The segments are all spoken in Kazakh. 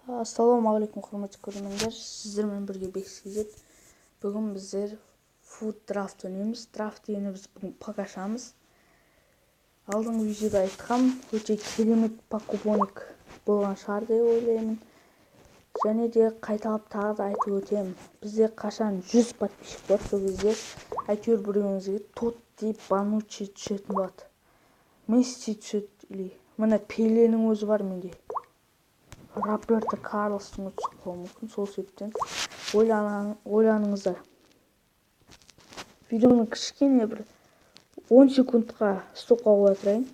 Ассалаумағалейкум құрметті көрермендер, сіздермен бірге бексизет. Бүгін біздер food draft ойнаймыз. Draft дегенді біз бүгін пак ашамыз. Алдыңғы видеода айтқам, өте керемет покупоник болған шығар деп ойлаймын. Және де қайталап тағы да айтып өтемін. Бізде қашан 100 подписчик болады, сол кезде әйтеуір біреуіңізге Тотти Бануччи түсетін болады. Месси түседі, или міне Пеленің өзі бар менде. Роберто Карлостың түсіп қалуы мүмкін, сол себептен ойланыңыздар. Видеоны кішкене бір 10 секундқа стопқа қоя тұрайын.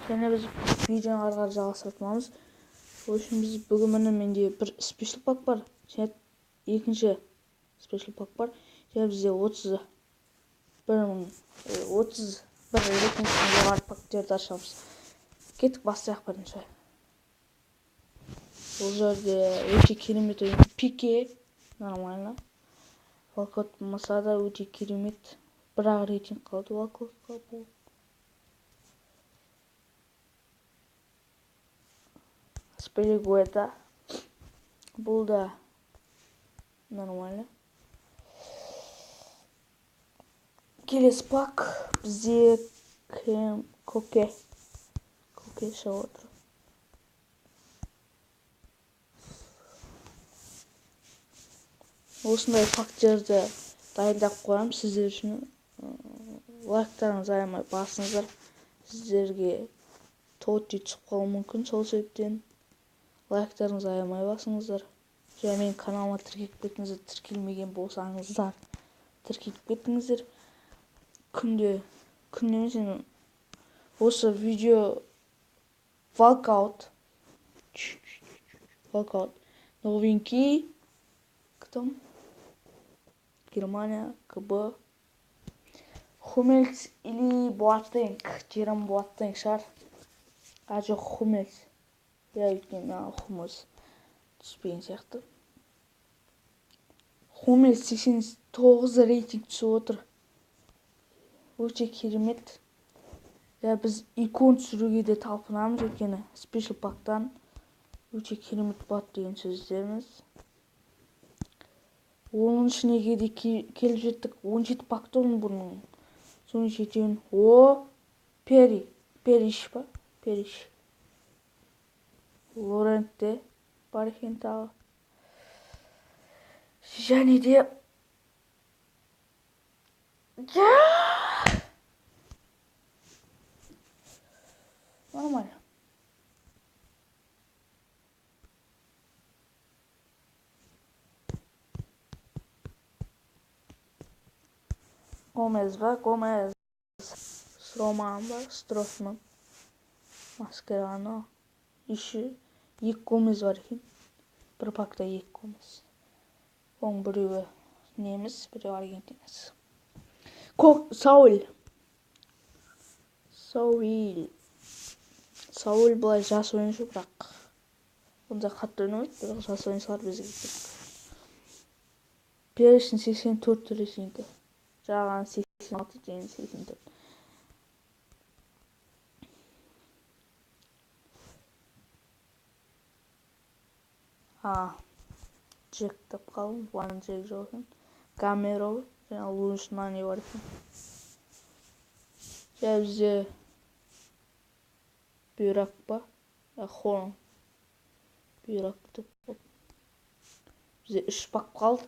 Және біз видеоны ары қарай жалғастырамыз. Ол үшін біз бүгін міне менде бір спешл пак бар, және екінші спешл пак бар. Және бізде 31 рейтингтен жоғары пактерді ашамыз. Кеттік, бастайық бірінші. Бұл жерде өте керемет ойын. Пике нормально. Валкот болмаса да өте керемет. Бірақ рейтинг қалды Валкотқа бұл. Спелигуэта. Бұл да нормально. Келесі пак бізде Коке шығып отыр. Осындай пактерді дайындап қоямын сіздер үшін. Лайктарыңызды аямай басыңыздар. Сіздерге Тотти түсіп қалуы мүмкін, сол себептен лайктарыңызды аямай басыңыздар. Және менің каналыма тіркеліп кетіңіздер. Тіркелмеген болсаңыздар тіркеліп кетіңіздер. Күнде емес, осы видео Walkout. Новинки. Кто? Германия, КБ. Хумельс или Боатенг. Жером Боатенг шығар. Жоқ, Хумельс. Я өйткен Хумельс түспеген сияқты. Хумельс 89 рейтинг түсіп отыр. Өте керемет. Біз икон түсіруге де талпынамыз, өйткені спешл пактан өте керемет болады деген сөздеріміз. 10-шы неге де келіп жеттік. 17 пакты оның бұның. Соның жетеуін. Периш па? Периш. Лорентте бар екен тағы. Және де нормально. Гомес ба? Гомес. Строман ба? Строфман. Маскерано. Еще 2 Гомес бар екен. Бір пакта 2 Гомес. Оның біреуі неміс, біреуі аргентинец. Сауль былай жас ойыншы, бірақ онда қатты ойнамайды, бірақ жас ойыншылар бізге керек. Периштің 84 рейтингі. Жаған 86 деген 84. Джек тап қалым, Ван Джек жоғын. Камеро, және Луншынан не бар екен. Және бізде Бүйрак па? Хорн. Бүйрак деп қоп. Бізде 3 пак қалды.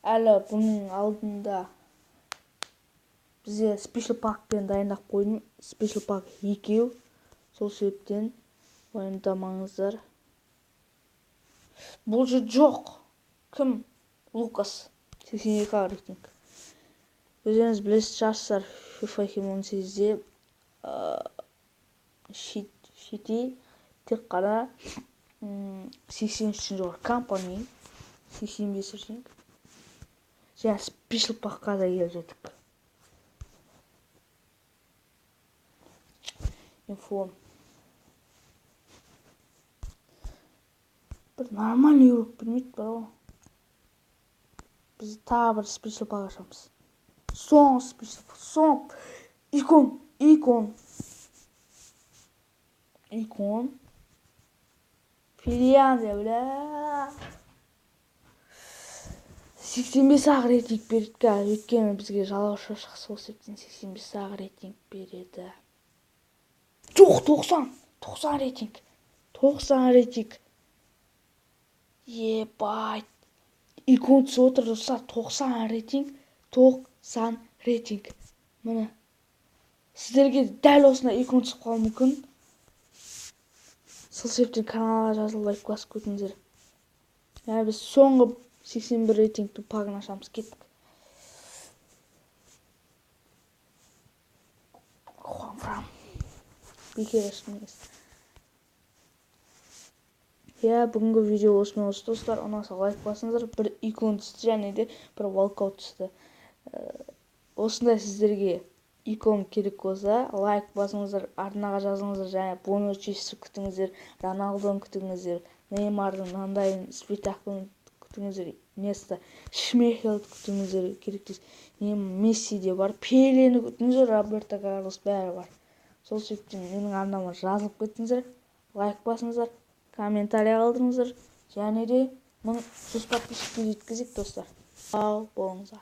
Әлі бұның алдында бізде спешл пакпен дайындап қойдым. Спешл пак 2. Сол себептен уайымдамаңыздар. Бұл же жоқ. Кім? Лукас. 82 рейтинг. Өздеріңіз білесіз шығарсыздар, FIFA 2018-де Шити тек қана 83 жоғары компания, 85 рейтинг. Және спешл пакқа да келіп жеттік. Инфон. Бір нормальный урок білмейді бар. Біз тағы бір спешл пак ашамыз. Соң спешл пак. Икон. икон. Финляндия, бля. 85 ақ рейтинг береді қазір. Өйткені бізге жалауша шықса сол себептен 85 ақ рейтинг береді. Жоқ, 90 рейтинг. 90 рейтинг. Ебать. Икон түсіп отыр достар. 90 рейтинг. 90 рейтинг. Міне. Сіздерге дәл осындай икон түсіп қалуы мүмкін. Сол себептен каналға жазылып лайк басып кетіңіздер. Біз соңғы 81 рейтингті пагын ашамыз. Кеттік. Хуанфрам. Бекер ашыңыз. Бүгінгі видео осымен осы достар. Ұнаса лайк басыңыздар. Бір икон түсті және де бір walkout түсті. Осындай сіздерге икон керек болса лайк басыңыздар, арнаға жазыңыздар және бонус күтіңіздер, Роналдоны күтіңіздер, Неймардың мынандайын спектаклін күтіңіздер, Места Шмейхелді күтіңіздер, керек Месси де бар, Пелені күтіңіздер, Роберто Карлос бәрі бар. Сол себептен менің арнама жазылып кетіңіздер, лайк басыңыздар, комментарий қалдырыңыздар және де 1000 подписчикке жеткізейік достар. Сау болыңыздар.